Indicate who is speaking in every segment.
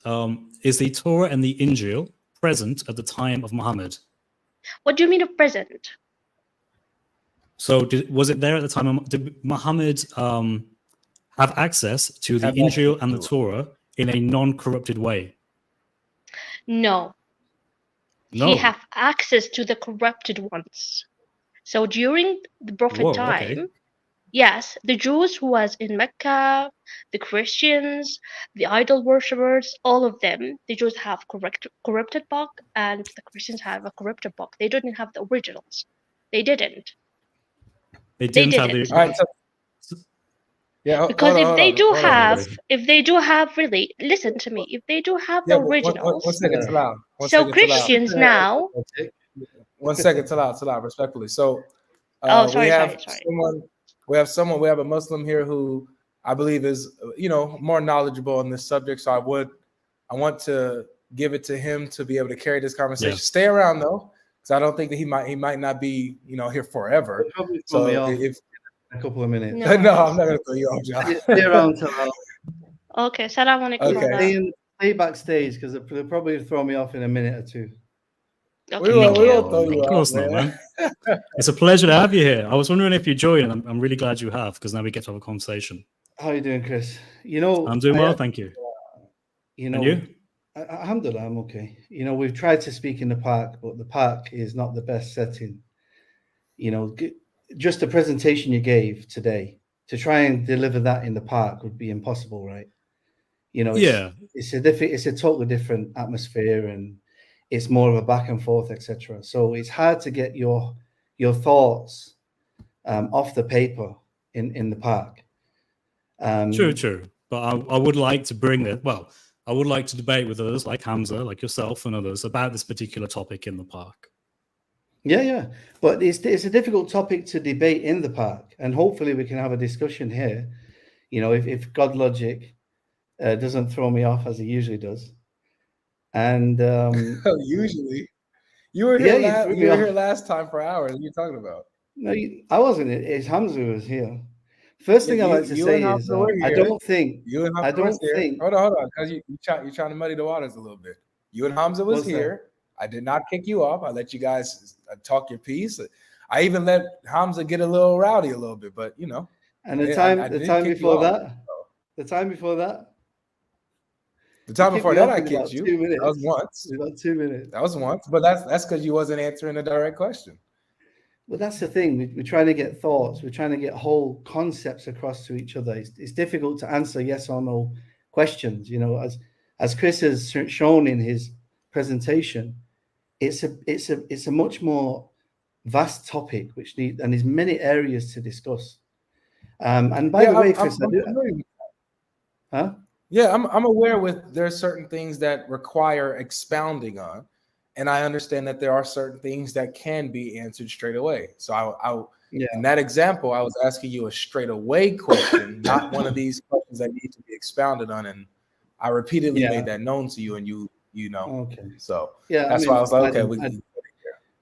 Speaker 1: is the Torah and the Injeel present at the time of Muhammad?
Speaker 2: What do you mean of present?
Speaker 1: So was it there at the time? Did Muhammad have access to the Injeel and the Torah in a non-corrupted way?
Speaker 2: No. He have access to the corrupted ones. So during the Prophet time, yes, the Jews who was in Mecca, the Christians, the idol worshippers, all of them, the Jews have corrupted book, and the Christians have a corrupted book. They didn't have the originals. They didn't.
Speaker 1: They didn't have the.
Speaker 3: All right, so, yeah,
Speaker 2: because if they do have, really, listen to me. If they do have the originals,
Speaker 3: one second, it's allowed.
Speaker 2: So Christians now.
Speaker 3: 1 second, it's allowed, respectfully. So,
Speaker 2: sorry.
Speaker 3: We have a Muslim here who I believe is, more knowledgeable on this subject. So I want to give it to him to be able to carry this conversation. Yeah. Stay around though, because I don't think that he might not be, here forever. So if
Speaker 4: a couple of minutes.
Speaker 3: No, I'm not going to throw you off, John.
Speaker 4: Stay around till
Speaker 2: Okay, salam alaikum.
Speaker 4: Okay. Stay backstage because they'll probably throw me off in a minute or two.
Speaker 3: Okay, we will throw you off,
Speaker 1: man. It's a pleasure to have you here. I was wondering if you joined, and I'm really glad you have, because now we get to have a conversation.
Speaker 4: How are you doing, Chris?
Speaker 1: I'm doing well, thank you. And you?
Speaker 4: Alhamdulillah, I'm okay. We've tried to speak in the park, but the park is not the best setting. Just the presentation you gave today, to try and deliver that in the park would be impossible, right? It's a totally different atmosphere, and it's more of a back and forth, etc. So it's hard to get your thoughts off the paper in the park.
Speaker 1: True. But I would like to bring it. Well, I would like to debate with others like Hamza, like yourself, and others about this particular topic in the park.
Speaker 4: Yeah. But it's a difficult topic to debate in the park, and hopefully we can have a discussion here. If GodLogic doesn't throw me off as he usually does. And
Speaker 3: usually, you were here. You were here last time for hours. What are you talking about?
Speaker 4: No, I wasn't. It's Hamza who was here. First thing I like to say is I don't think. Hold
Speaker 3: on, because you're trying to muddy the waters a little bit. You and Hamza was here. I did not kick you off. I let you guys talk your piece. I even let Hamza get a little rowdy a little bit, but
Speaker 4: And the time before that. The time before that,
Speaker 3: I kicked you. That was once.
Speaker 4: About 2 minutes.
Speaker 3: That was once, but that's because you wasn't answering a direct question.
Speaker 4: Well, that's the thing. We're trying to get thoughts. We're trying to get whole concepts across to each other. It's difficult to answer yes or no questions. As Chris has shown in his presentation, it's a much more vast topic and there's many areas to discuss. And by the way, Chris,
Speaker 3: Yeah, I'm aware there are certain things that require expounding on, and I understand that there are certain things that can be answered straight away. So in that example, I was asking you a straight away question, not one of these questions that need to be expounded on, and I repeatedly made that known to you, and you know.
Speaker 4: Okay.
Speaker 3: So that's why I was like, okay, we can.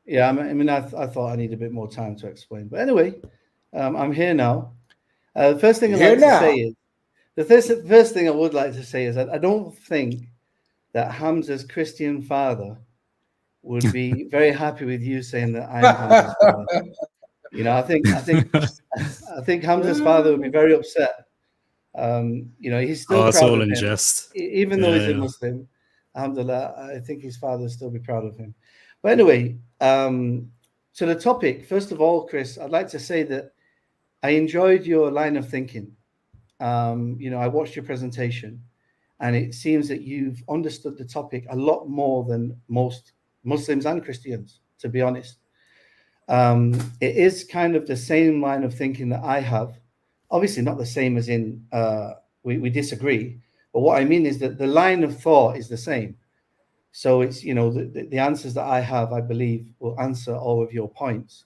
Speaker 4: Yeah, I thought I need a bit more time to explain, but anyway, I'm here now. The first thing The first thing I would like to say is that I don't think that Hamza's Christian father would be very happy with you saying that I'm Hamza's father. I think Hamza's father would be very upset. He's still proud
Speaker 1: all
Speaker 4: of
Speaker 1: in
Speaker 4: him.
Speaker 1: jest.
Speaker 4: Even though he's a Muslim, alhamdulillah, I think his father will still be proud of him. But anyway, to the topic, first of all, Chris, I'd like to say that I enjoyed your line of thinking. I watched your presentation, and it seems that you've understood the topic a lot more than most Muslims and Christians, to be honest. It is kind of the same line of thinking that I have. Obviously not the same as in we disagree, but what I mean is that the line of thought is the same. So it's, the answers that I have, I believe, will answer all of your points.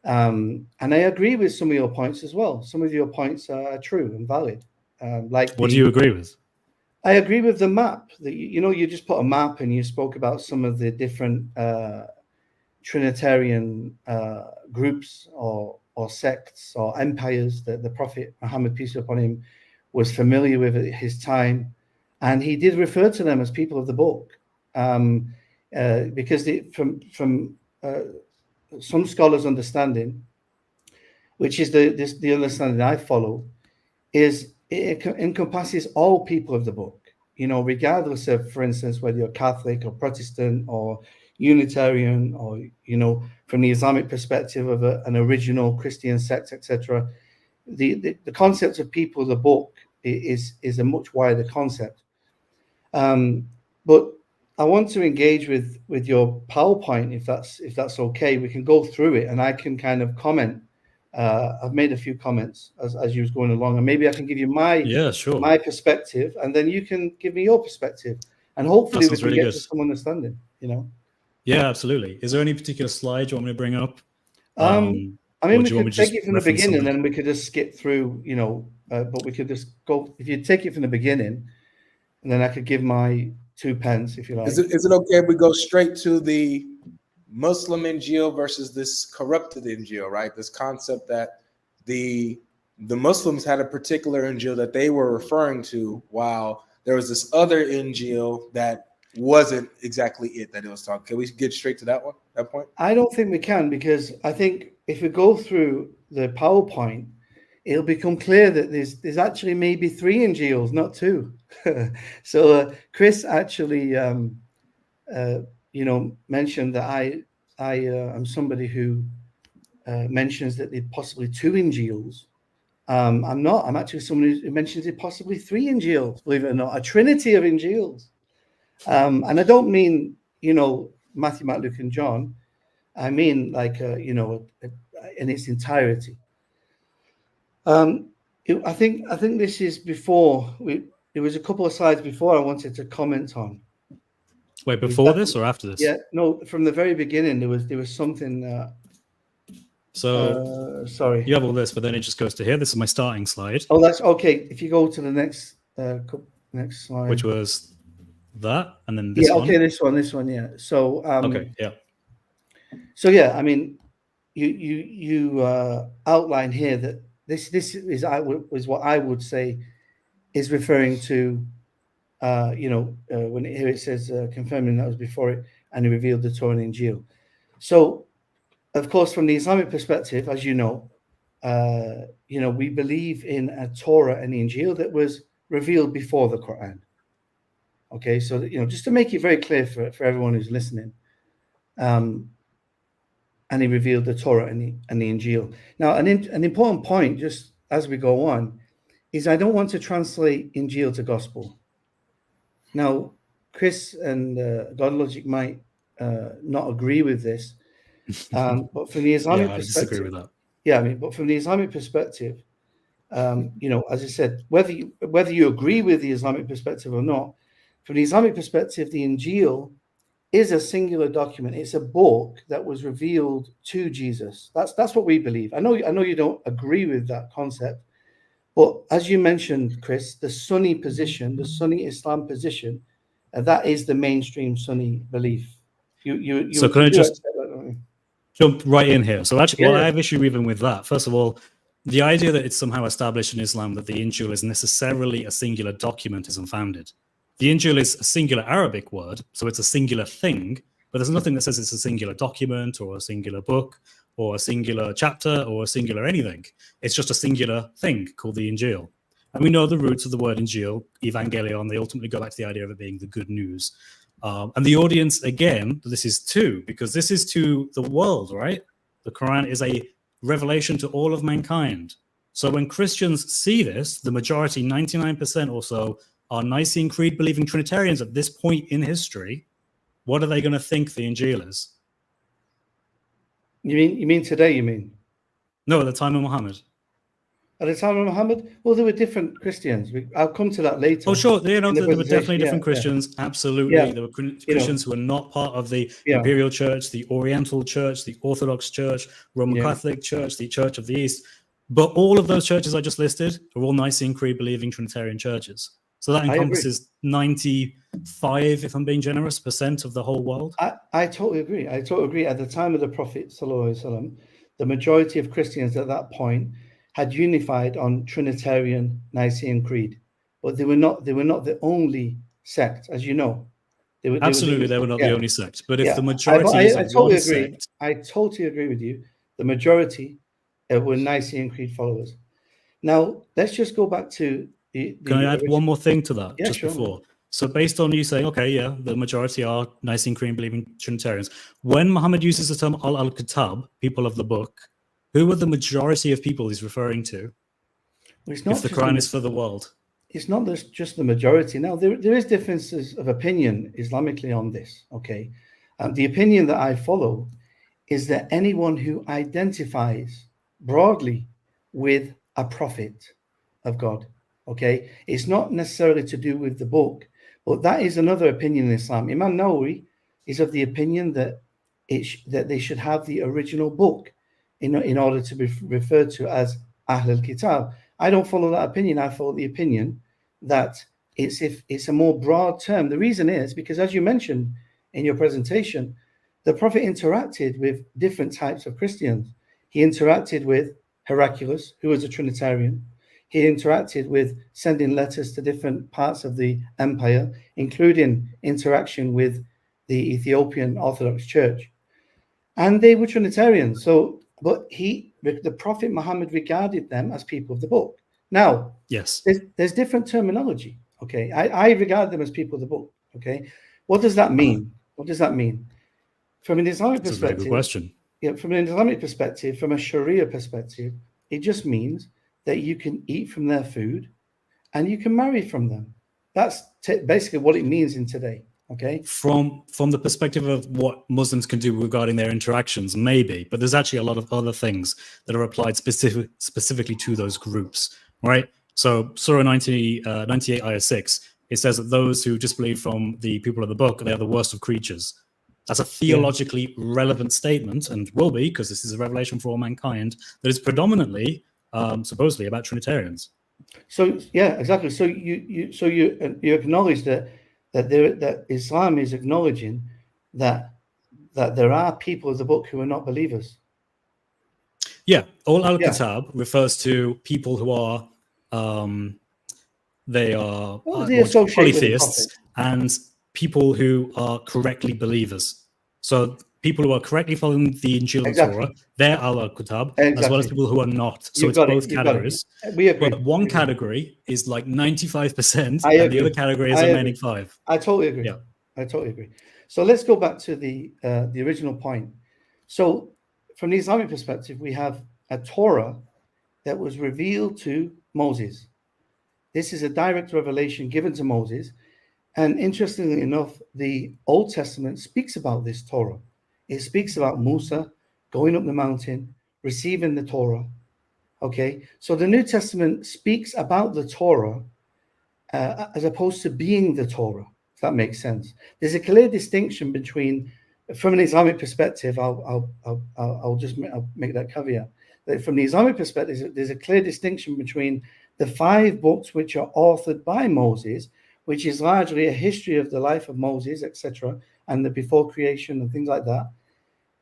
Speaker 4: And I agree with some of your points as well. Some of your points are true and valid.
Speaker 1: What do you agree with?
Speaker 4: I agree with the map. That you just put a map, and you spoke about some of the different Trinitarian groups or sects or empires that the Prophet Muhammad, peace be upon him, was familiar with at his time. and he did refer to them as people of the book, because from some scholars' understanding, which is the understanding I follow, is it encompasses all people of the book, regardless of, for instance, whether you're Catholic or Protestant or Unitarian, or from the Islamic perspective of an original Christian sect, etc. The concept of people of the book is a much wider concept. But I want to engage with your PowerPoint, if that's okay. We can go through it, and I can kind of comment. I've made a few comments as you was going along, and maybe I can give you my perspective, and then you can give me your perspective, and hopefully we can get to some understanding.
Speaker 1: Yeah, absolutely. Is there any particular slide you want me to bring up?
Speaker 4: I mean, we could take it from the beginning, and then we could just skip through, but we could just go. If you take it from the beginning, and then I could give my 2 pence, if you like.
Speaker 3: Is it okay if we go straight to the Muslim Injeel versus this corrupted Injeel, right? This concept that the Muslims had a particular Injeel that they were referring to, while there was this other Injeel that wasn't exactly it that it was talking. Can we get straight to that point?
Speaker 4: I don't think we can, because I think if we go through the PowerPoint, it'll become clear that there's actually maybe 3 Injeels, not 2. So Chris actually mentioned that I am somebody who mentions that there's possibly 2 Injeels. I'm not. I'm actually someone who mentions it possibly 3 Injeels, believe it or not, a trinity of Injeels. And I don't mean, Matthew, Mark, Luke, and John. I mean, like, in its entirety. I think this is before there was a couple of slides before I wanted to comment on.
Speaker 1: Wait, before this or after this?
Speaker 4: Yeah, no, from the very beginning there was something. Sorry,
Speaker 1: you have all this, but then it just goes to here. This is my starting slide.
Speaker 4: Oh, that's okay. If you go to the next slide,
Speaker 1: which was that, and then this one.
Speaker 4: Okay, this one, yeah. So
Speaker 1: okay, yeah.
Speaker 4: So yeah, I mean, you outline here that this is what I would say is referring to, when here it says confirming that was before it, and he revealed the Torah and Injeel. So, of course, from the Islamic perspective, as you know, we believe in a Torah and Injeel that was revealed before the Quran. Okay, so just to make it very clear for everyone who's listening, and he revealed the Torah and the Injeel. Now, an important point, just as we go on, is I don't want to translate Injeel to gospel. Now, Chris and GodLogic might not agree with this, but from the Islamic perspective,
Speaker 1: I disagree with that.
Speaker 4: Yeah, I mean, but from the Islamic perspective, as I said, whether you agree with the Islamic perspective or not, from the Islamic perspective, the Injeel is a singular document. It's a book that was revealed to Jesus. That's what we believe. I know you don't agree with that concept, but as you mentioned, Chris, the Sunni position, the Sunni Islam position, that is the mainstream Sunni belief.
Speaker 1: So can I just jump right in here? So actually, I have issue even with that. First of all, the idea that it's somehow established in Islam that the Injeel is necessarily a singular document is unfounded. The Injeel is a singular Arabic word, so it's a singular thing, but there's nothing that says it's a singular document or a singular book or a singular chapter or a singular anything. It's just a singular thing called the Injeel. And we know the roots of the word Injeel, Evangelion, they ultimately go back to the idea of it being the good news. And the audience, again, this is because this is to the world, right? The Quran is a revelation to all of mankind. So when Christians see this, the majority, 99% or so, are Nicene Creed believing Trinitarians at this point in history. What are they going to think the Injeel is?
Speaker 4: You mean today? You mean?
Speaker 1: No, at the time of Muhammad.
Speaker 4: At the time of Muhammad? Well, there were different Christians. I'll come to that later.
Speaker 1: Oh, sure. There were definitely different Christians. Yeah. Absolutely. Yeah. There were Christians who were not part of the Imperial Church, the Oriental Church, the Orthodox Church, Roman Catholic Church, the Church of the East. But all of those churches I just listed are all Nicene Creed believing Trinitarian churches. So that encompasses 95, if I'm being generous, % of the whole world.
Speaker 4: I totally agree. I totally agree. At the time of the Prophet, ﷺ, the majority of Christians at that point had unified on Trinitarian Nicene Creed. but they were not the only sect, as you know.
Speaker 1: They were not the only sect. But if the majority is of one sect,
Speaker 4: I totally agree with you. The majority were Nicene Creed followers. Now let's just go back to the
Speaker 1: Can I add one more thing to that
Speaker 4: before?
Speaker 1: So based on you saying, okay, yeah, the majority are Nicene Creed believing Trinitarians. When Muhammad uses the term al-Kitab, people of the book, who are the majority of people he's referring to?
Speaker 4: It's not
Speaker 1: if the Quran is for the world.
Speaker 4: It's not just the majority. Now, there is differences of opinion Islamically on this, okay? The opinion that I follow is that anyone who identifies broadly with a prophet of God, okay? It's not necessarily to do with the book, but that is another opinion in Islam. Imam Nawawi is of the opinion that that they should have the original book in order to be referred to as Ahl al-Kitab. I don't follow that opinion. I follow the opinion that it's a more broad term. The reason is because, as you mentioned in your presentation, the Prophet interacted with different types of Christians. He interacted with Heraclius, who was a Trinitarian. He interacted with sending letters to different parts of the empire, including interaction with the Ethiopian Orthodox Church. And they were Trinitarians. But the Prophet Muhammad regarded them as people of the book. Now,
Speaker 1: yes,
Speaker 4: there's different terminology. Okay, I regard them as people of the book. Okay, what does that mean? What does that mean? From an Islamic perspective,
Speaker 1: a very good question.
Speaker 4: Yeah, from an Islamic perspective, from a Sharia perspective, it just means that you can eat from their food and you can marry from them. That's basically what it means in today. Okay.
Speaker 1: From the perspective of what Muslims can do regarding their interactions, maybe, but there's actually a lot of other things that are applied specifically to those groups, right? So Surah 98, Ayah 6, it says that those who disbelieve from the people of the book, they are the worst of creatures. That's a theologically relevant statement, and will be, because this is a revelation for all mankind, that is predominantly, supposedly, about Trinitarians.
Speaker 4: So yeah, exactly. So you acknowledge that Islam is acknowledging that there are people of the book who are not believers.
Speaker 1: Yeah, all al-Kitab refers to people who are polytheists and people who are correctly believers. So people who are correctly following the Injeel and Torah, they're al-Kitab, as well as people who are not. So it's both categories.
Speaker 4: We agree.
Speaker 1: But one category is like 95%, and the other category is the remaining 5%.
Speaker 4: I totally agree.
Speaker 1: Yeah.
Speaker 4: I totally agree. So let's go back to the original point. So from the Islamic perspective, we have a Torah that was revealed to Moses. This is a direct revelation given to Moses. And interestingly enough, the Old Testament speaks about this Torah. It speaks about Musa going up the mountain, receiving the Torah. Okay, so the New Testament speaks about the Torah as opposed to being the Torah, if that makes sense. There's a clear distinction between, from an Islamic perspective, I'll make that caveat. That from the Islamic perspective, there's a clear distinction between the 5 books which are authored by Moses, which is largely a history of the life of Moses, etc., and the before creation and things like that,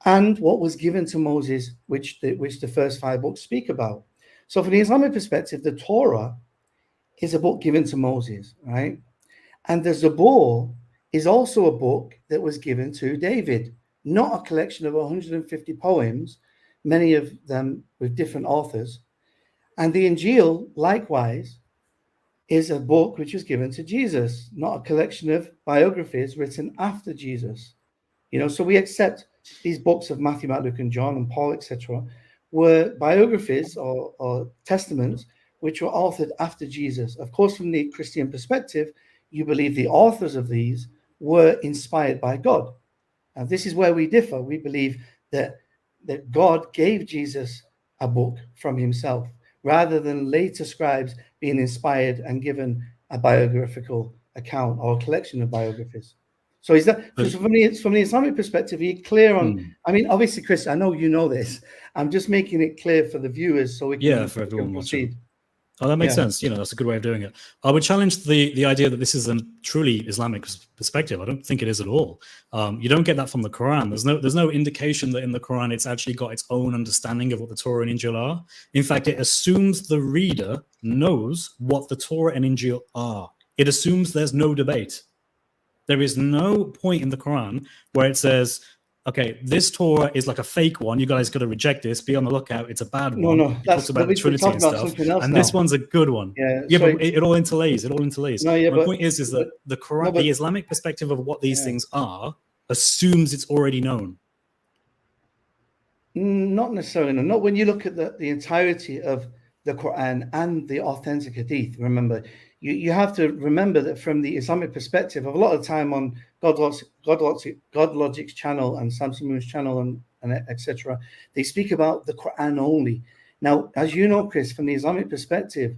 Speaker 4: and what was given to Moses, which the first 5 books speak about. So from the Islamic perspective, the Torah is a book given to Moses, right? And the Zabur is also a book that was given to David, not a collection of 150 poems, many of them with different authors. And the Injeel, likewise, is a book which was given to Jesus, not a collection of biographies written after Jesus. You know, so we accept these books of Matthew, Mark, Luke, and John, and Paul, etc., were biographies or testaments which were authored after Jesus. Of course, from the Christian perspective, you believe the authors of these were inspired by God. And this is where we differ. We believe that God gave Jesus a book from himself, rather than later scribes being inspired and given a biographical account or a collection of biographies. So is that from the Islamic perspective, are you clear on? I mean, obviously, Chris, I know you know this. I'm just making it clear for the viewers so we can,
Speaker 1: for everyone
Speaker 4: proceed.
Speaker 1: Oh, that makes sense. That's a good way of doing it. I would challenge the idea that this is a truly Islamic perspective. I don't think it is at all. You don't get that from the Quran. There's no indication that in the Quran it's actually got its own understanding of what the Torah and Injeel are. In fact, it assumes the reader knows what the Torah and Injeel are. It assumes there's no debate. There is no point in the Quran where it says, okay, this Torah is like a fake one. You guys got to reject this. Be on the lookout. It's a bad one.
Speaker 4: No,
Speaker 1: It talks about the Trinity and stuff. And this one's a good one. Yeah, but it all interlays. My point is that the Quran, the Islamic perspective of what these things are, assumes it's already known.
Speaker 4: Not necessarily. Not when you look at the entirety of the Quran and the authentic hadith. Remember, you have to remember that from the Islamic perspective, of a lot of time on GodLogic's channel and Shamoun's channel and etc., they speak about the Quran only. Now, as you know, Chris, from the Islamic perspective,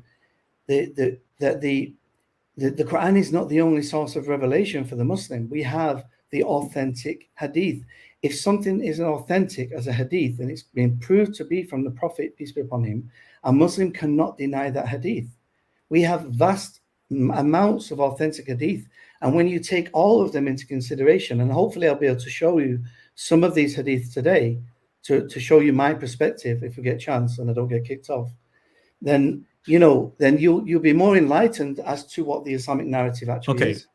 Speaker 4: the Quran is not the only source of revelation for the Muslim. We have the authentic hadith. If something is authentic as a hadith and it's been proved to be from the Prophet, peace be upon him, a Muslim cannot deny that hadith. We have vast amounts of authentic hadith. And when you take all of them into consideration, and hopefully I'll be able to show you some of these hadiths today to show you my perspective if we get a chance and I don't get kicked off, then you'll be more enlightened as to what the Islamic narrative actually is.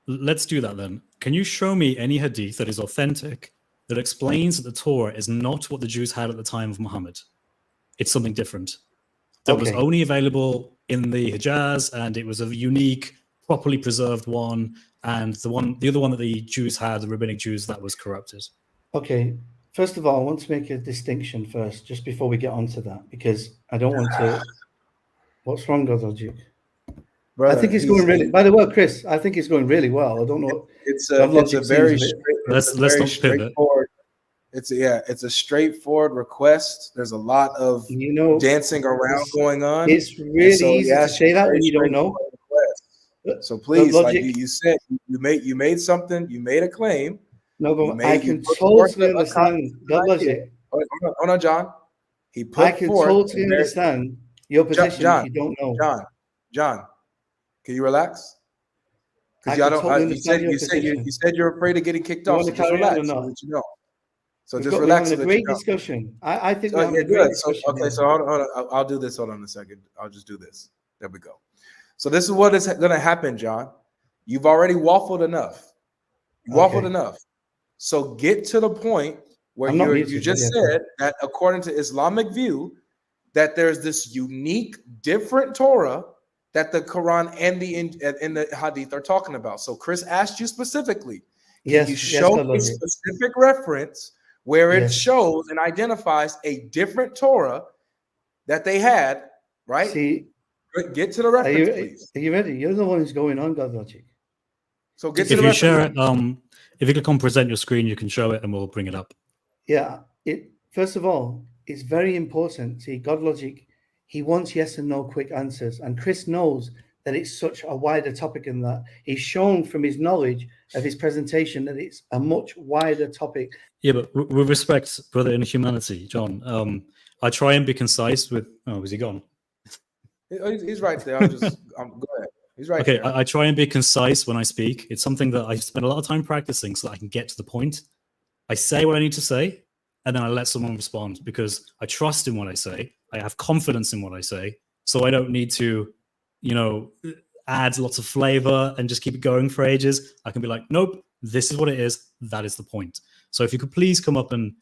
Speaker 1: Let's do that then. Can you show me any hadith that is authentic that explains that the Torah is not what the Jews had at the time of Muhammad? It's something different. That was only available in the Hijaz, and it was a unique, properly preserved one, and the other one that the Jews had, the rabbinic Jews, that was corrupted.
Speaker 4: Okay. First of all, I want to make a distinction first, just before we get onto that, because I don't want to. What's wrong, GodLogic? I think it's going really. By the way, Chris, I think it's going really well. I don't know.
Speaker 3: It's a very straightforward. It's a straightforward request. There's a lot of dancing around going on.
Speaker 4: It's really easy to say that when you don't know.
Speaker 3: So please, like you said, you made something. You made a claim.
Speaker 4: No, but I can totally understand. GodLogic.
Speaker 3: Hold on, John.
Speaker 4: I can totally understand your position if you don't know.
Speaker 3: John, can you relax? Because you said you're afraid of getting kicked off. So just relax. So just relax.
Speaker 4: We're having a great discussion. I think we're having a great discussion.
Speaker 3: Okay, so hold on. I'll do this. Hold on a second. I'll just do this. There we go. So this is what is going to happen, John. You've already waffled enough. Enough. So get to the point where you just said that according to Islamic view, that there's this unique, different Torah that the Quran and the Hadith are talking about. So Chris asked you specifically, can you show a specific reference where it shows and identifies a different Torah that they had, right?
Speaker 4: See,
Speaker 3: get to the reference, please.
Speaker 4: Are you ready? You're the one who's going on, GodLogic.
Speaker 3: So get to the reference.
Speaker 1: Share it, if you click on present your screen, you can show it and we'll bring it up.
Speaker 4: Yeah. First of all, it's very important. See, GodLogic, he wants yes and no quick answers. And Chris knows that it's such a wider topic in that. He's shown from his knowledge of his presentation that it's a much wider topic.
Speaker 1: Yeah, but with respect, brother, in humanity, John, I try and be concise with... Oh, is he gone?
Speaker 3: He's right there. Go ahead. He's right there.
Speaker 1: I try and be concise when I speak. It's something that I spend a lot of time practicing so that I can get to the point. I say what I need to say, and then I let someone respond because I trust in what I say. I have confidence in what I say, so I don't need to, add lots of flavor and just keep it going for ages. I can be like, nope, this is what it is. That is the point. So if you could please come up and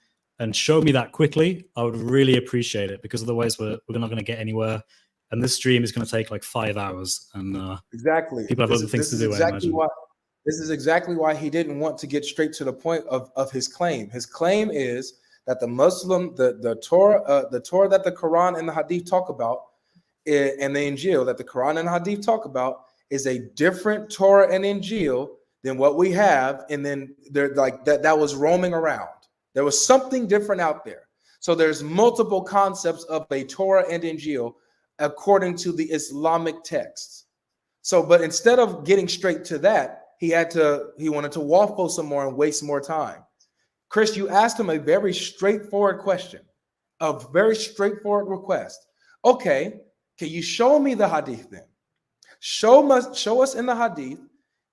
Speaker 1: show me that quickly, I would really appreciate it because otherwise we're not going to get anywhere. And this stream is going to take like 5 hours. And
Speaker 3: exactly,
Speaker 1: people have other things to do.
Speaker 3: This is exactly why he didn't want to get straight to the point of his claim. His claim is that the Torah that the Quran and the Hadith talk about, and the Injeel that the Quran and Hadith talk about, is a different Torah and Injeel than what we have. And then they're like that was roaming around. There was something different out there. So there's multiple concepts of a Torah and Injeel according to the Islamic texts. So, but instead of getting straight to that, he wanted to waffle some more and waste more time. Chris, you asked him a very straightforward question, a very straightforward request. Okay, Can you show me the hadith then? Show us in the hadith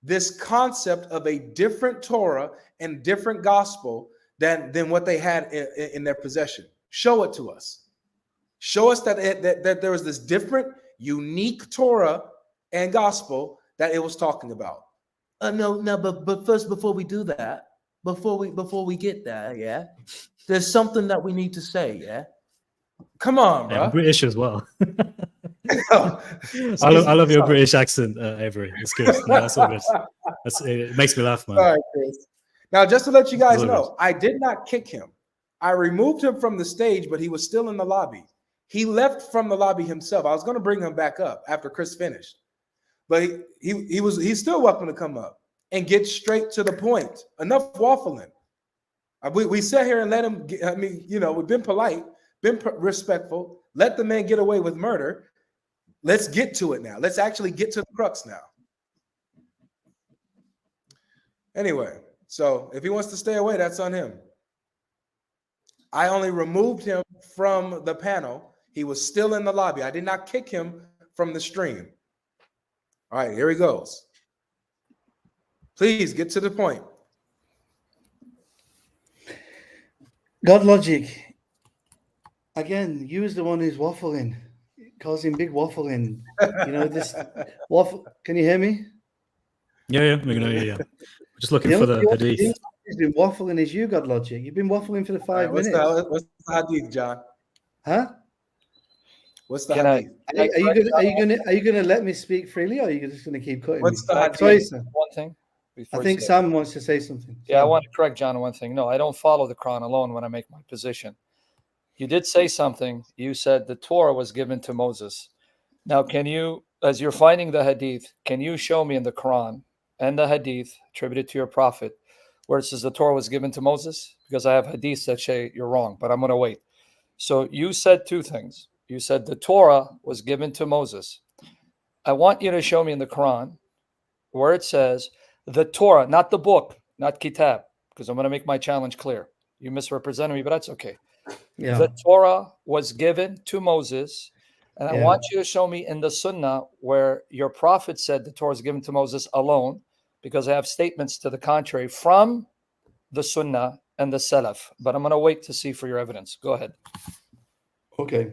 Speaker 3: this concept of a different Torah and different gospel than what they had in their possession. Show it to us. Show us that there was this different, unique Torah and gospel that it was talking about. No, but first, before we do that, before we get there, yeah, there's something that we need to say, yeah. Come on, bro.
Speaker 1: I'm British as well. I love your British accent, Avery. It's good. No, that's all good. It makes me laugh, man.
Speaker 3: All right, Chris. Now, just to let you guys know, I did not kick him. I removed him from the stage, but he was still in the lobby. He left from the lobby himself. I was going to bring him back up after Chris finished, but he's still welcome to come up and get straight to the point. Enough waffling. We sat here and let him. We've been polite, been respectful. Let the man get away with murder. Let's get to it now. Let's actually get to the crux now. Anyway, so if he wants to stay away, that's on him. I only removed him from the panel. He was still in the lobby. I did not kick him from the stream. All right, here he goes. Please get to the point.
Speaker 4: GodLogic. Again, you was the one who's waffling, causing big waffling. This waffle. Can you hear me?
Speaker 1: Yeah, we can hear you. Yeah. We're just looking for the hadith.
Speaker 4: He's been waffling as you, GodLogic. You've been waffling for the 5 minutes.
Speaker 3: What's the hadith, John?
Speaker 4: Huh?
Speaker 3: What's the hadith?
Speaker 4: Are you gonna let me speak freely, or are you just gonna keep cutting
Speaker 3: What's
Speaker 4: me?
Speaker 3: the hadith?
Speaker 4: Sorry, sir.
Speaker 5: One thing.
Speaker 4: I think Sam wants to say something.
Speaker 5: Yeah, I want to correct John on one thing. No, I don't follow the Quran alone when I make my position. You did say something. You said the Torah was given to Moses. Now, can you, as you're finding the hadith, can you show me in the Quran and the hadith attributed to your prophet where it says the Torah was given to Moses? Because I have hadiths that say you're wrong, but I'm going to wait. So you said two things. You said the Torah was given to Moses. I want you to show me in the Quran where it says the Torah, not the book, not kitab, because I'm going to make my challenge clear. You misrepresented me, but that's okay. Yeah. The Torah was given to Moses, and I want you to show me in the Sunnah where your prophet said the Torah is given to Moses alone, because I have statements to the contrary from the Sunnah and the Salaf. But I'm going to wait to see for your evidence. Go ahead.
Speaker 4: Okay.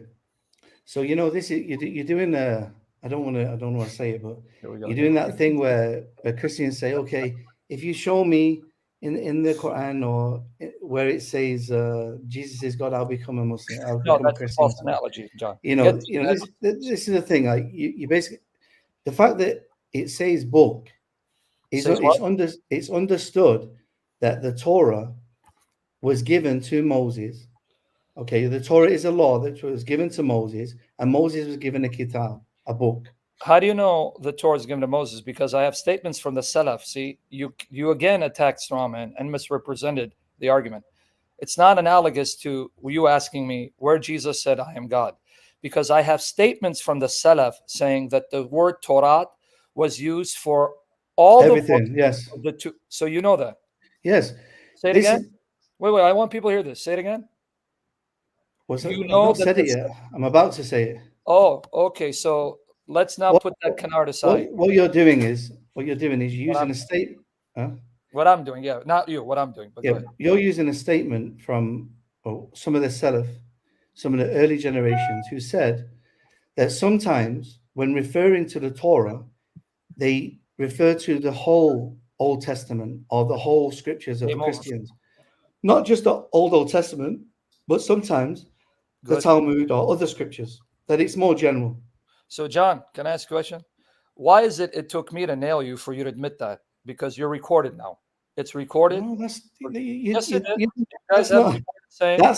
Speaker 4: So this is you're doing I don't want to say it, but you're doing that thing where Christians say, okay, if you show me in the Quran or where it says Jesus is God, I'll become a Muslim. I'll become a Christian.
Speaker 5: False analogy, John.
Speaker 4: This is the thing. Like you basically, the fact that it says book is it's understood that the Torah was given to Moses. Okay, the Torah is a law that was given to Moses, and Moses was given a kitab, a book.
Speaker 5: How do you know the Torah is given to Moses? Because I have statements from the Salaf. See, you again attacked Strawman and misrepresented the argument. It's not analogous to you asking me where Jesus said, I am God. Because I have statements from the Salaf saying that the word Torah was used for all
Speaker 4: everything. Yes.
Speaker 5: So you know that.
Speaker 4: Yes.
Speaker 5: Say it again. Wait. I want people to hear this. Say it again.
Speaker 4: What's that? I've not said it yet. I'm about to say it.
Speaker 5: Oh, okay. So let's now put that canard aside.
Speaker 4: What you're doing is using a statement. Huh?
Speaker 5: What I'm doing, yeah, not you. What I'm doing, but
Speaker 4: yeah, you're using a statement from some of the Salaf, some of the early generations, who said that sometimes when referring to the Torah, they refer to the whole Old Testament or the whole scriptures of the Christians, not just the Old Testament, but sometimes the Talmud or other scriptures. That it's more general.
Speaker 5: So, John, can I ask a question? Why is it took me to nail you for you to admit that? Because you're recorded now. It's recorded.
Speaker 4: No, that's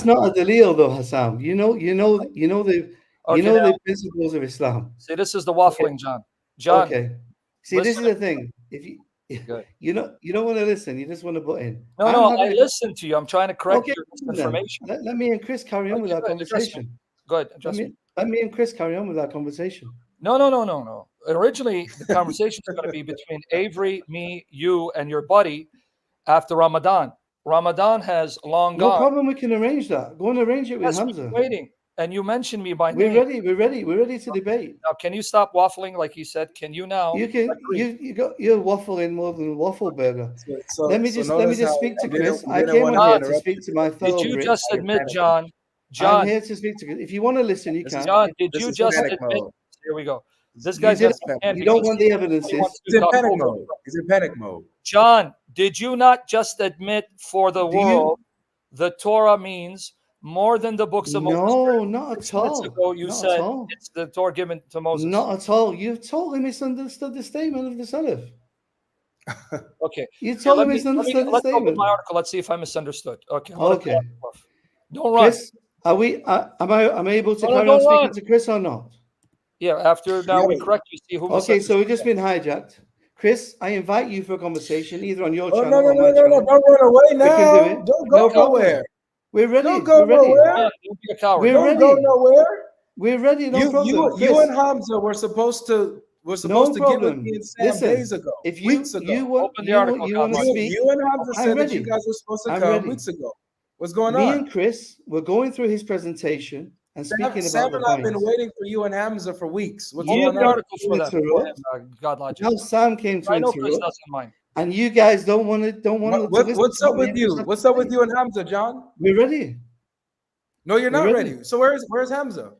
Speaker 5: not
Speaker 4: a dalil though, Hassan. You know the principles of Islam.
Speaker 5: See, this is the waffling, John. John.
Speaker 4: Okay. See, this is the thing. If you don't want to listen, you just want to butt in.
Speaker 5: No, I listen to you. I'm trying to correct your misinformation.
Speaker 4: Let me and Chris carry on with our conversation.
Speaker 5: Go ahead.
Speaker 4: Let me and Chris carry on with our conversation.
Speaker 5: No. Originally, the conversations are going to be between Avery, me, you, and your buddy after Ramadan. Ramadan has long gone.
Speaker 4: No problem. We can arrange that. Go and arrange it with Hamza.
Speaker 5: Waiting. and you mentioned me by
Speaker 4: We're
Speaker 5: name.
Speaker 4: We're ready to debate.
Speaker 5: Now, can you stop waffling like you said? Can you now?
Speaker 4: You're waffling more than Waffleburger. Let me just speak to Chris. I came on here to speak to my fellow
Speaker 5: Did you
Speaker 4: Brits.
Speaker 5: just admit, John?
Speaker 4: I'm here to speak to Chris. If you want to listen, you can.
Speaker 5: John, did you just admit? Here we go. This guy's
Speaker 4: you don't want the evidences.
Speaker 3: He's in panic mode. He's in panic mode.
Speaker 5: John, did you not just admit for the world the Torah means more than the books of Moses?
Speaker 4: No, not at all.
Speaker 5: Ago you said it's the Torah given to Moses.
Speaker 4: Not at all. You've totally misunderstood the statement of the Salaf.
Speaker 5: Okay.
Speaker 4: You totally misunderstood the statement.
Speaker 5: Let's open my article. Let's see if I misunderstood. Okay.
Speaker 4: Okay.
Speaker 5: Don't run.
Speaker 4: Chris, am I able to carry on speaking to Chris or not?
Speaker 5: Yeah, after now we correct you, see who.
Speaker 4: Okay, so we've just been hijacked. Chris, I invite you for a conversation either on your channel
Speaker 3: or my channel. Don't run away now. Don't go nowhere.
Speaker 4: We're ready.
Speaker 3: Don't go nowhere.
Speaker 5: Don't be a coward.
Speaker 3: Don't go nowhere.
Speaker 4: We're ready. No problem.
Speaker 3: You and Hamza were supposed to get with me and Sam days ago.
Speaker 4: Weeks ago. You want to speak.
Speaker 3: You and Hamza said that you guys were supposed to come weeks ago. What's going on?
Speaker 4: Me and Chris were going through his presentation and speaking about
Speaker 3: Sam and I've been waiting for you and Hamza for weeks. What's going on?
Speaker 5: GodLogic.
Speaker 4: Now Sam came to interrupt.
Speaker 5: Mind.
Speaker 4: And you guys don't want to.
Speaker 3: What's up with you? What's up with you and Hamza, John?
Speaker 4: We're ready.
Speaker 3: No, you're not ready. So where's Hamza?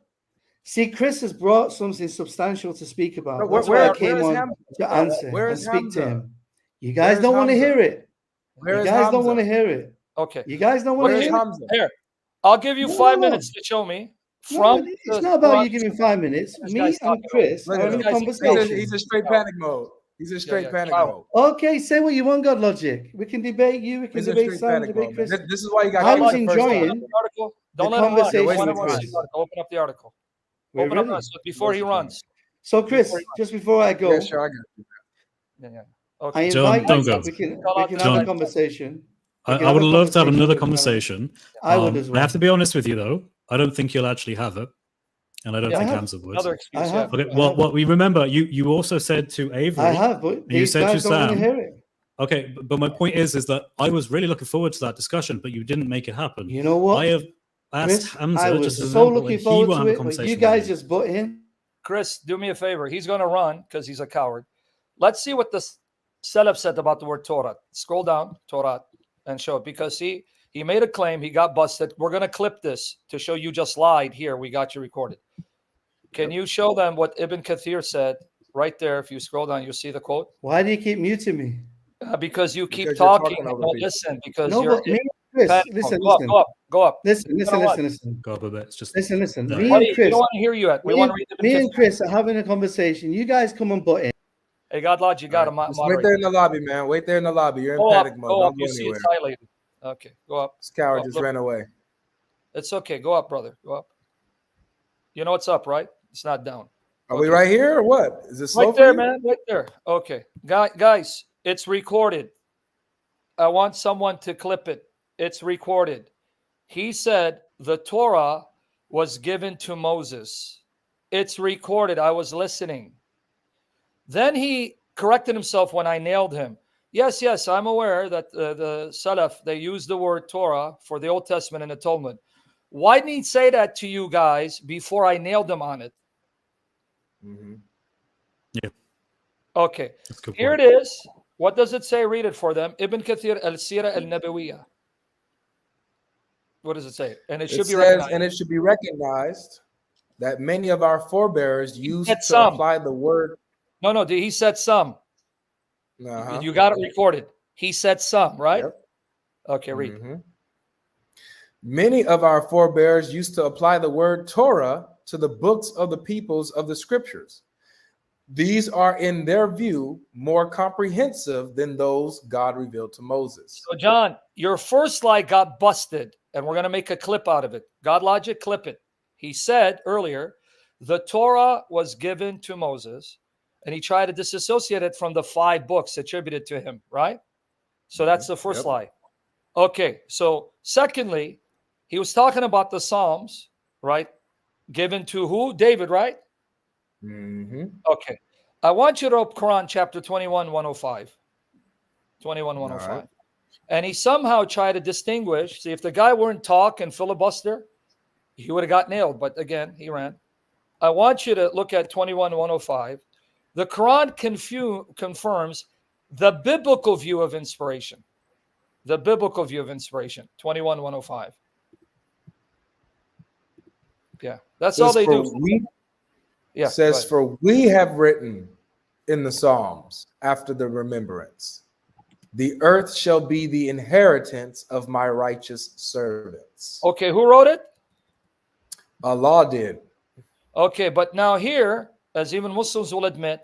Speaker 4: See, Chris has brought something substantial to speak about.
Speaker 3: No,
Speaker 4: That's why I came on to answer and speak to him. You guys don't want to hear it. You guys don't want to hear it.
Speaker 5: Okay.
Speaker 4: You guys don't want to hear it.
Speaker 5: Here, I'll give you 5 minutes to show me.
Speaker 4: It's not about you giving 5 minutes. Me and Chris are in a conversation.
Speaker 3: He's in straight panic mode. He's in straight panic mode.
Speaker 4: Okay, say what you want, GodLogic. We can debate you. We can debate Sam. Debate Chris.
Speaker 3: This is why you got.
Speaker 4: I was enjoying
Speaker 5: the conversation. Open up the article. Open up before he runs.
Speaker 4: So, Chris, just before I go,
Speaker 3: sure, I got you.
Speaker 5: Yeah. Okay.
Speaker 1: I invite
Speaker 4: don't go. We can have a conversation.
Speaker 1: I would love to have another conversation.
Speaker 4: I would as well.
Speaker 1: I have to be honest with you, though. I don't think you'll actually have it. And I don't think Hamza would.
Speaker 5: Another excuse.
Speaker 1: Okay, well, what we remember, you also said to Avery.
Speaker 4: I have, but
Speaker 1: you said to Sam.
Speaker 4: Hear it.
Speaker 1: Okay, but my point is that I was really looking forward to that discussion, but you didn't make it happen.
Speaker 4: You know what?
Speaker 1: I have asked Hamza.
Speaker 4: I was so looking forward to it, but you guys just butt in.
Speaker 5: Chris, do me a favor. He's going to run because he's a coward. Let's see what the Salaf said about the word Torah. Scroll down, Torah, and show it, because he made a claim. He got busted. We're going to clip this to show you just lied. Here, we got you recorded. Can you show them what Ibn Kathir said right there? If you scroll down, you'll see the quote.
Speaker 4: Why do you keep muting me?
Speaker 5: Because you keep talking and don't listen. Because you're
Speaker 4: Chris, listen.
Speaker 5: Go up.
Speaker 4: Listen.
Speaker 1: Go up a bit. It's just
Speaker 4: listen.
Speaker 1: No.
Speaker 4: Me and Chris.
Speaker 5: We don't want to hear you. We want to read
Speaker 4: me and Chris are having a conversation. You guys come and butt in.
Speaker 5: Hey, GodLogic, you got to moderate.
Speaker 3: Wait there in the lobby, man. Wait there in the lobby. You're in panic mode.
Speaker 5: Go up. You see it's highlighted. Okay, go up.
Speaker 3: This coward just ran away.
Speaker 5: It's okay. Go up, brother. Go up. You know it's up, right? It's not down.
Speaker 3: Are we right here or what? Is this slow
Speaker 5: right there, man? Right there. Okay, guys, it's recorded. I want someone to clip it. It's recorded. He said the Torah was given to Moses. It's recorded. I was listening. Then he corrected himself when I nailed him. Yes, I'm aware that the Salaf, they use the word Torah for the Old Testament and the Talmud. Why didn't he say that to you guys before I nailed him on it?
Speaker 3: Mm-hmm.
Speaker 1: Yeah.
Speaker 5: Okay. Here it is. What does it say? Read it for them. Ibn Kathir al-Sira al-Nabawiyah. What does it say? And it should be recognized.
Speaker 3: And it should be recognized that many of our forebears used to apply the word.
Speaker 5: No, he said some. You got it recorded. He said some, right?
Speaker 3: Yep.
Speaker 5: Okay, read.
Speaker 3: Mm-hmm. Many of our forebears used to apply the word Torah to the books of the peoples of the scriptures. These are, in their view, more comprehensive than those God revealed to Moses.
Speaker 5: So, John, your first lie got busted, and we're going to make a clip out of it. GodLogic, clip it. He said earlier, the Torah was given to Moses, and he tried to disassociate it from the 5 books attributed to him, right? So that's the first lie. Okay, so secondly, he was talking about the Psalms, right? Given to who? David, right?
Speaker 3: Mm-hmm.
Speaker 5: Okay. I want you to open Quran chapter 21, 105. 21, 105. Right. And he somehow tried to distinguish. See, if the guy weren't talk and filibuster, he would have got nailed. But again, he ran. I want you to look at 21:105. The Quran confirms the biblical view of inspiration. The biblical view of inspiration. 21:105. Yeah, that's all they do.
Speaker 3: Yeah, says, for we have written in the Psalms after the remembrance, the earth shall be the inheritance of my righteous servants.
Speaker 5: Okay, who wrote it?
Speaker 3: Allah did.
Speaker 5: Okay, but now here, as even Muslims will admit,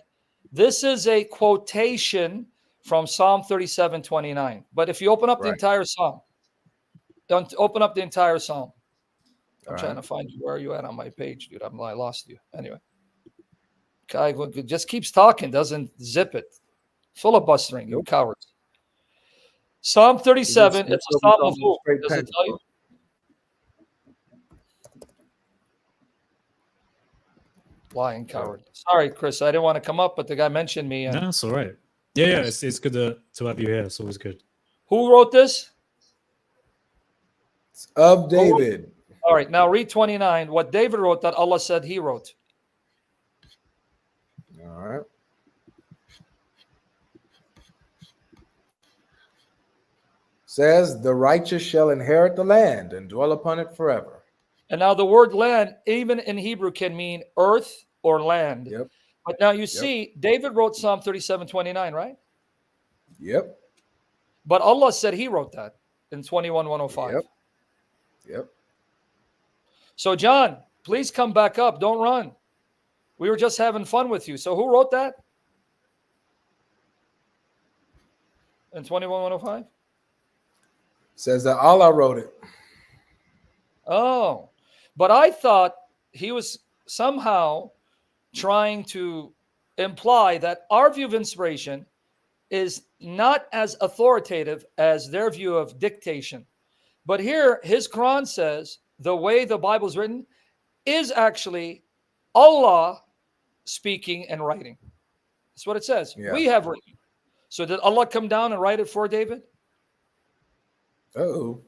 Speaker 5: this is a quotation from Psalm 37:29. But if you open up the entire Psalm, don't open up the entire Psalm. I'm trying to find you. Where are you at on my page, dude? I lost you. Anyway. Guy just keeps talking, doesn't zip it. Filibustering, you cowards. Psalm 37, it's a psalm of who? Does it tell you? Lying coward. Sorry, Chris, I didn't want to come up, but the guy mentioned me.
Speaker 1: No, that's all right. Yeah, it's good to have you here. It's always good.
Speaker 5: Who wrote this?
Speaker 3: It's of David.
Speaker 5: All right, now read 29. What David wrote that Allah said he wrote.
Speaker 3: All right. Says, the righteous shall inherit the land and dwell upon it forever.
Speaker 5: And now the word land, even in Hebrew, can mean earth or land.
Speaker 3: Yep.
Speaker 5: But now you see, David wrote Psalm 37:29, right?
Speaker 3: Yep.
Speaker 5: But Allah said he wrote that in 21:105.
Speaker 3: Yep.
Speaker 5: So John, please come back up. Don't run. We were just having fun with you. So who wrote that? In 21:105?
Speaker 3: Says that Allah wrote it.
Speaker 5: Oh, but I thought he was somehow trying to imply that our view of inspiration is not as authoritative as their view of dictation. But here, his Quran says the way the Bible is written is actually Allah speaking and writing. That's what it says. Yeah. We have written. So did Allah come down and write it for David?
Speaker 3: Uh-oh.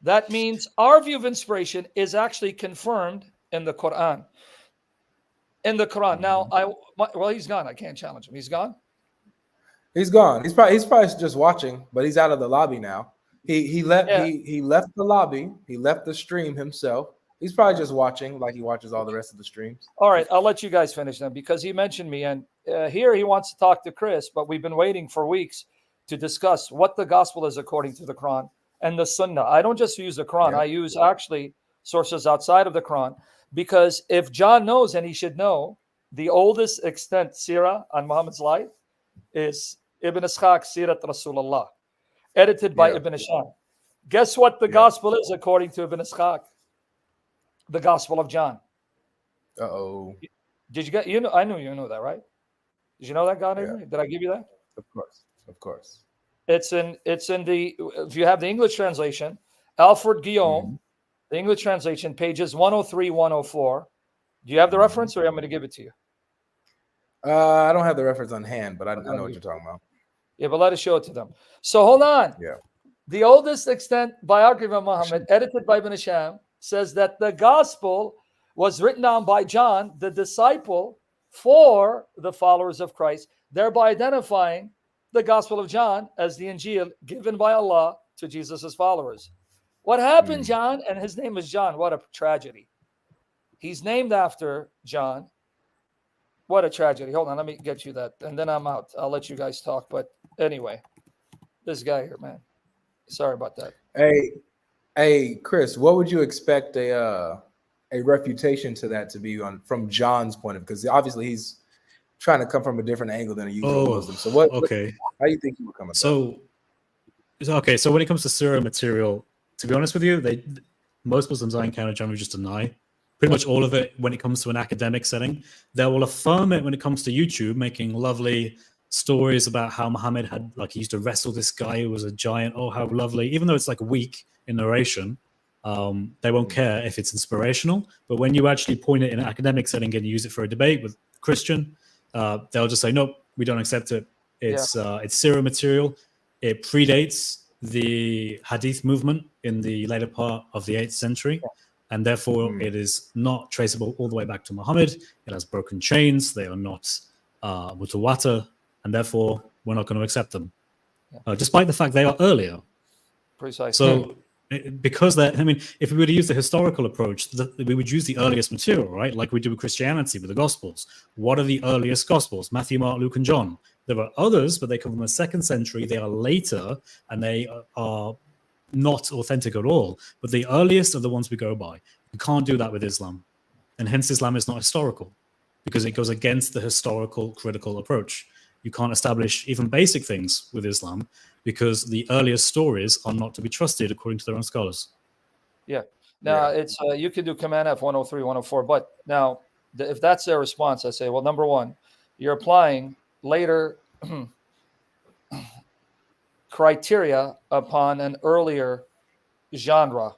Speaker 5: That means our view of inspiration is actually confirmed in the Quran. In the Quran. Now, well, he's gone. I can't challenge him. He's gone?
Speaker 3: He's gone. He's probably just watching, but he's out of the lobby now. He left he left the lobby. He left the stream himself. He's probably just watching like he watches all the rest of the streams.
Speaker 5: All right, I'll let you guys finish then because he mentioned me. And here he wants to talk to Chris, but we've been waiting for weeks to discuss what the gospel is according to the Quran and the Sunnah. I don't just use the Quran. I use actually sources outside of the Quran because if John knows, and he should know, the oldest extant seerah on Muhammad's life is Ibn Ishaq Sirat Rasulullah, edited by Ibn Hisham. Guess what the gospel is according to Ibn Ishaq? The Gospel of John.
Speaker 3: Uh-oh.
Speaker 5: Did you get, you know, I knew you know that, right? Did you know that, God? Yeah. Did I give you that?
Speaker 3: Of course.
Speaker 5: It's in the, if you have the English translation, Alfred Guillaume, the English translation, pages 103, 104. Do you have the reference, or am I going to give it to you?
Speaker 3: I don't have the reference on hand, but I know what you're talking about.
Speaker 5: Yeah, but let us show it to them. So hold on.
Speaker 3: Yeah.
Speaker 5: The oldest extant biography of Muhammad, edited by Ibn Hisham, says that the gospel was written down by John, the disciple, for the followers of Christ, thereby identifying the gospel of John as the Injeel given by Allah to Jesus' followers. What happened, John? And his name is John. What a tragedy. He's named after John. What a tragedy. Hold on, let me get you that. And then I'm out. I'll let you guys talk. But anyway, this guy here, man. Sorry about that.
Speaker 3: Hey, Chris, what would you expect a refutation to that to be from John's point of view? Because obviously he's trying to come from a different angle than a usual Muslim. So how do you think he would come at that?
Speaker 1: So when it comes to surah material, to be honest with you, most Muslims I encounter generally just deny pretty much all of it when it comes to an academic setting. They will affirm it when it comes to YouTube, making lovely stories about how Muhammad he used to wrestle this guy who was a giant. Oh, how lovely. Even though it's weak in narration, they won't care if it's inspirational. But when you actually point it in an academic setting and use it for a debate with Christian, they'll just say, nope, we don't accept it. It's seerah material. It predates the hadith movement in the later part of the 8th century. and therefore it is not traceable all the way back to Muhammad. It has broken chains. They are not mutawatir, and therefore we're not going to accept them, despite the fact they are earlier.
Speaker 5: Precisely.
Speaker 1: So, because that, I mean, if we were to use the historical approach, we would use the earliest material, right? Like we do with Christianity, with the Gospels. What are the earliest Gospels? Matthew, Mark, Luke, and John. There are others, but they come from the 2nd century. They are later, and they are not authentic at all. But the earliest are the ones we go by. You can't do that with Islam. And hence Islam is not historical, because it goes against the historical critical approach. You can't establish even basic things with Islam, because the earliest stories are not to be trusted according to their own scholars.
Speaker 5: Yeah. Now, it's you can do Command F 103, 104, but now if that's their response, I say, well, number one, you're applying later criteria upon an earlier genre.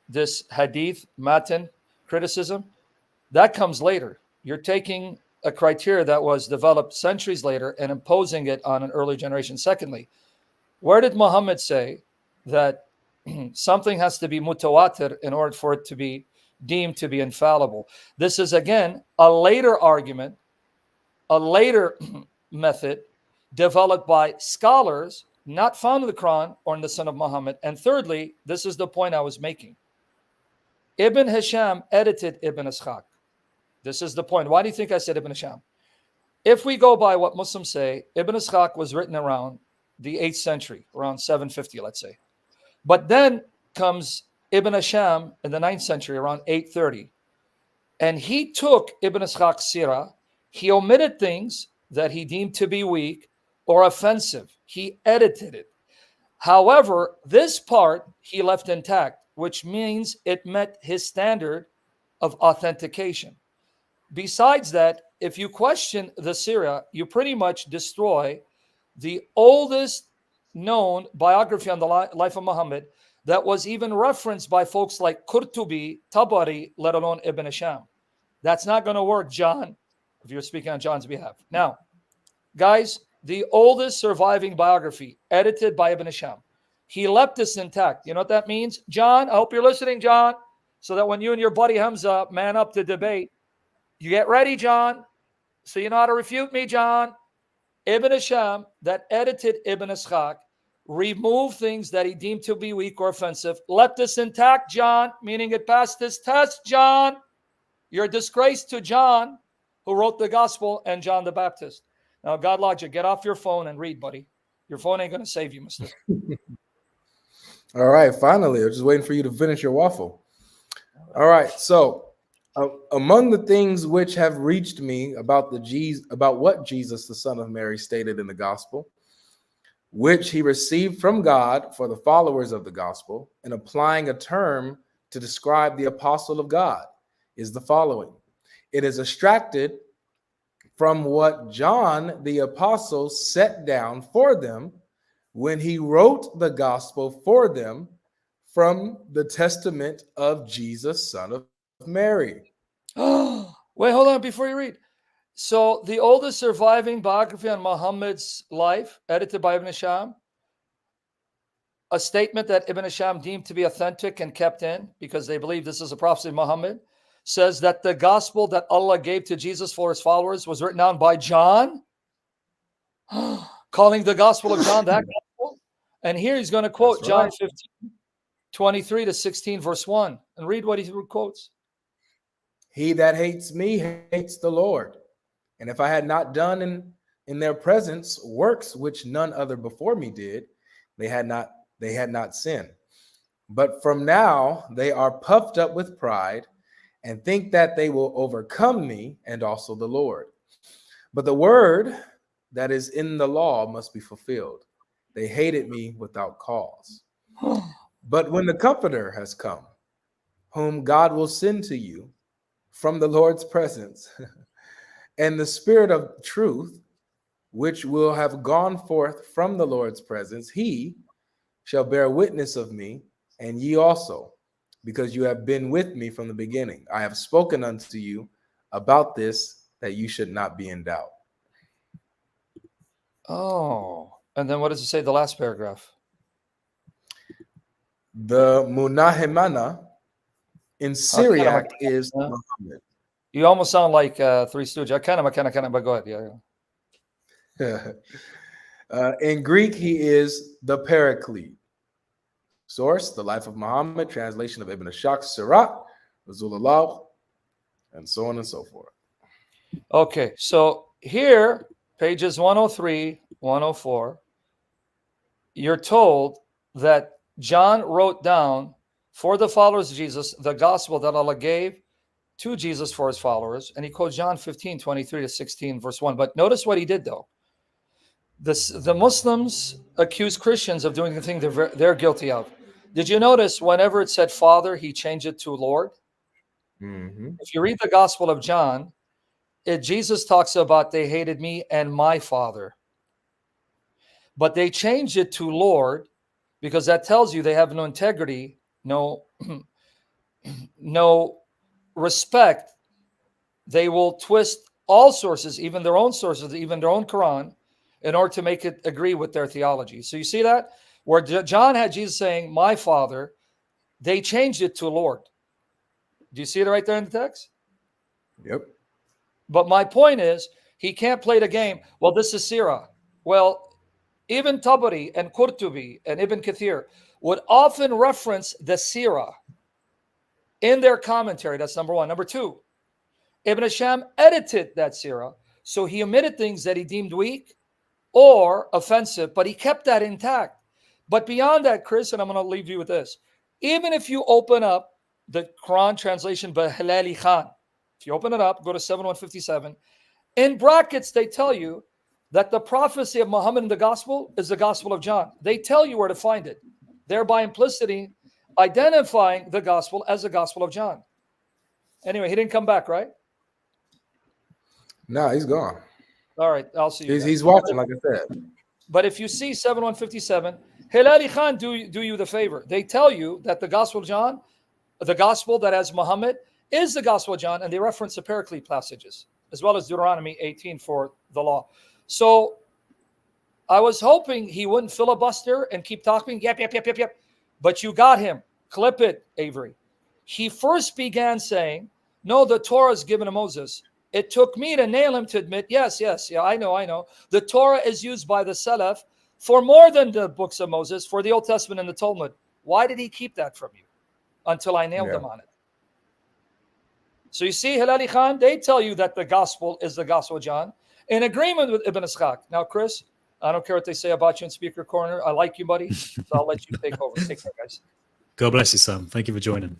Speaker 5: This hadith, matan, criticism, that comes later. You're taking a criteria that was developed centuries later and imposing it on an early generation. Secondly, where did Muhammad say that something has to be mutawatir in order for it to be deemed to be infallible? This is, again, a later argument, a later method developed by scholars not found in the Quran or in the Sunnah of Muhammad. And thirdly, this is the point I was making. Ibn Hisham edited Ibn Ishaq. This is the point. Why do you think I said Ibn Hisham? If we go by what Muslims say, Ibn Ishaq was written around the 8th century, around 750, let's say. But then comes Ibn Hisham in the 9th century, around 830. And he took Ibn Ishaq's sirah. He omitted things that he deemed to be weak or offensive. He edited it. However, this part he left intact, which means it met his standard of authentication. Besides that, if you question the sirah, you pretty much destroy the oldest known biography on the life of Muhammad that was even referenced by folks like Qurtubi, Tabari, let alone Ibn Hisham. That's not going to work, John, if you're speaking on John's behalf. Now, guys, the oldest surviving biography, edited by Ibn Hisham, he left this intact. You know what that means? John, I hope you're listening, John, so that when you and your buddy Hamza man up to debate, you get ready, John, so you know how to refute me, John. Ibn Hisham, that edited Ibn Ishaq, removed things that he deemed to be weak or offensive, left this intact, John, meaning it passed this test, John. You're a disgrace to John, who wrote the gospel, and John the Baptist. Now, GodLogic, get off your phone and read, buddy. Your phone ain't going to save you, mister.
Speaker 3: All right, finally, I'm just waiting for you to finish your waffle. All right, so among the things which have reached me about what Jesus, the Son of Mary, stated in the gospel, which he received from God for the followers of the gospel, and applying a term to describe the apostle of God, is the following. It is extracted from what John the apostle set down for them when he wrote the gospel for them from the testament of Jesus, son of Mary.
Speaker 5: Oh, wait, hold on before you read. So the oldest surviving biography on Muhammad's life, edited by Ibn Hisham, a statement that Ibn Hisham deemed to be authentic and kept in because they believe this is a prophecy of Muhammad, says that the gospel that Allah gave to Jesus for his followers was written down by John, calling the gospel of John that gospel. And here he's going to quote John 15, 23 to 16, verse 1, and read what he quotes.
Speaker 3: He that hates me hates the Lord. And if I had not done in their presence works which none other before me did, they had not sinned. But from now they are puffed up with pride and think that they will overcome me and also the Lord. But the word that is in the law must be fulfilled. They hated me without cause. But when the Comforter has come, whom God will send to you from the Lord's presence, and the Spirit of truth, which will have gone forth from the Lord's presence, he shall bear witness of me, and ye also, because you have been with me from the beginning. I have spoken unto you about this, that you should not be in doubt.
Speaker 5: Oh, and then what does it say, the last paragraph?
Speaker 3: The Munahimana in Syriac is Muhammad.
Speaker 5: You almost sound like Three Stooges. Kind of, but go ahead.
Speaker 3: Yeah. In Greek, he is the Paraclete. Source: The Life of Muhammad, translation of Ibn Ashaq, Sirat, Rasulullah, and so on and so forth.
Speaker 5: Okay, so here, pages 103, 104, you're told that John wrote down for the followers of Jesus the gospel that Allah gave to Jesus for his followers. And he quotes John 15, 23 to 16, verse 1. But notice what he did, though. The Muslims accuse Christians of doing the thing they're guilty of. Did you notice whenever it said Father, he changed it to Lord?
Speaker 3: Mm-hmm.
Speaker 5: If you read the Gospel of John, Jesus talks about they hated me and my Father. But they changed it to Lord because that tells you they have no integrity, no respect. They will twist all sources, even their own sources, even their own Quran, in order to make it agree with their theology. So you see that? Where John had Jesus saying, my Father, they changed it to Lord. Do you see it right there in the text?
Speaker 3: Yep.
Speaker 5: But my point is, he can't play the game. Well, this is Sirah. Well, Ibn Tabari and Qurtubi and Ibn Kathir would often reference the Sirah in their commentary. That's number one. Number two, Ibn Hisham edited that Sirah, so he omitted things that he deemed weak or offensive, but he kept that intact. But beyond that, Chris, and I'm going to leave you with this, even if you open up the Quran translation by Hilali Khan, if you open it up, go to 7157, in brackets, they tell you that the prophecy of Muhammad in the gospel is the Gospel of John. They tell you where to find it, thereby implicitly identifying the gospel as the Gospel of John. Anyway, he didn't come back, right?
Speaker 3: No, he's gone.
Speaker 5: All right, I'll see you.
Speaker 3: He's watching, like I said.
Speaker 5: But if you see 7157, Hilali Khan do you the favor. They tell you that the Gospel of John, the gospel that has Muhammad, is the Gospel of John, and they reference the Paraclete passages, as well as Deuteronomy 18 for the law. So I was hoping he wouldn't filibuster and keep talking. Yep. But you got him. Clip it, Avery. He first began saying, no, the Torah is given to Moses. It took me to nail him to admit, yes, I know. The Torah is used by the Salaf for more than the books of Moses, for the Old Testament and the Talmud. Why did he keep that from you? Until I nailed him on it. So you see, Hilali Khan, they tell you that the gospel is the Gospel of John, in agreement with Ibn Ishaq. Now, Chris, I don't care what they say about you in Speaker Corner. I like you, buddy. So I'll let you take over. Take care, guys.
Speaker 1: God bless you, Sam. Thank you for joining.